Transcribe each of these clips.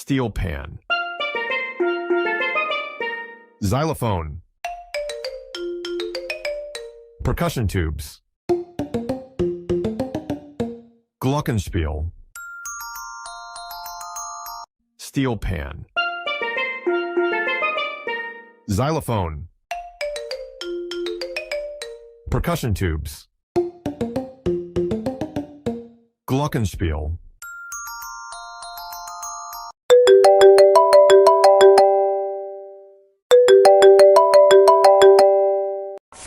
Steel pan. Xylophone. Percussion tubes. Glockenspiel. Steel pan. Xylophone. Percussion tubes. Glockenspiel.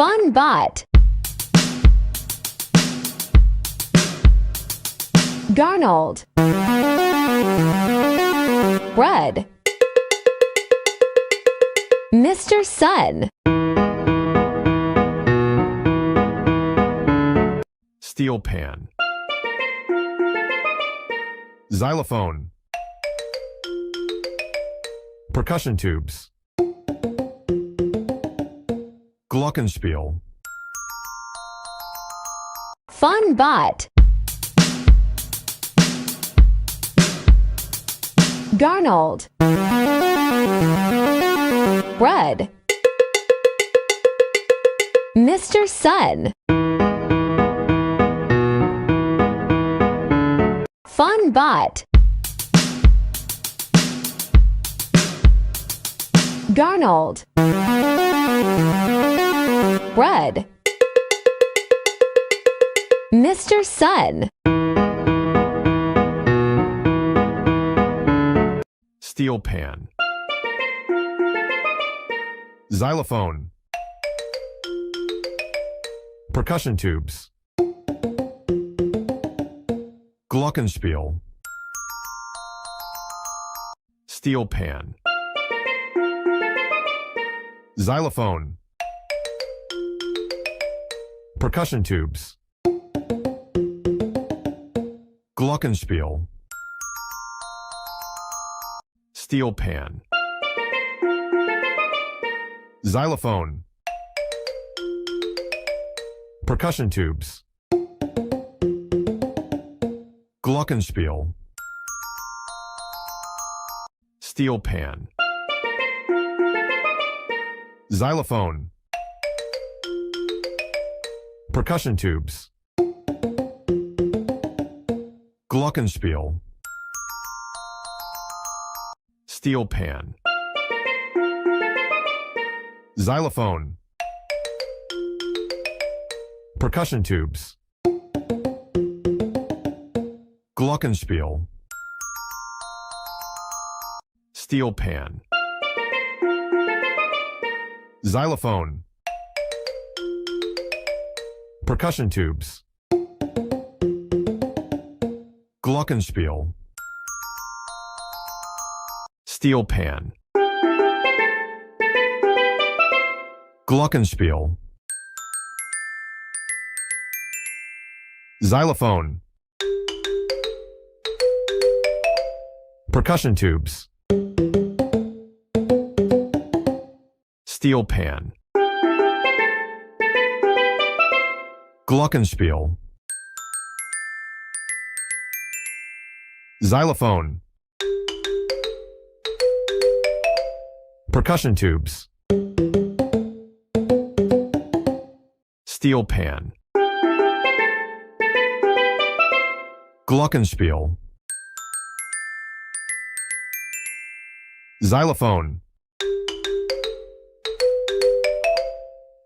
Fun bot. Garnold. Bread. Mr. Sun. Steel pan. Xylophone. Percussion tubes. Glockenspiel. Fun bot. Garnold. Bread. Mr. Sun. Fun bot. Garnold. Bread. Mr. Sun. Steel pan. Xylophone. Percussion tubes. Glockenspiel. Steel pan. Xylophone. Percussion tubes. Glockenspiel. Steel pan. Xylophone. Percussion tubes. Glockenspiel. Steel pan. Xylophone. Percussion tubes. Glockenspiel. Steel pan. Xylophone. Percussion tubes. Glockenspiel. Steel pan. Xylophone. Percussion tubes. Glockenspiel. Steel pan. Glockenspiel. Xylophone. Percussion tubes. Steel pan. Glockenspiel. Xylophone. Percussion tubes. Steel pan. Glockenspiel. Xylophone.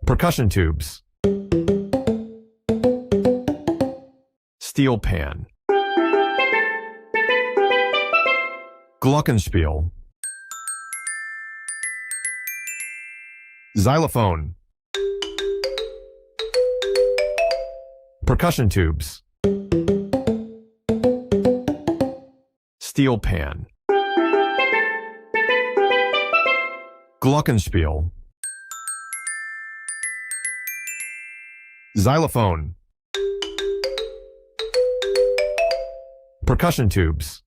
Percussion tubes. Steel pan. Glockenspiel. Xylophone. Percussion tubes. Steel pan. Glockenspiel. Xylophone. Percussion tubes.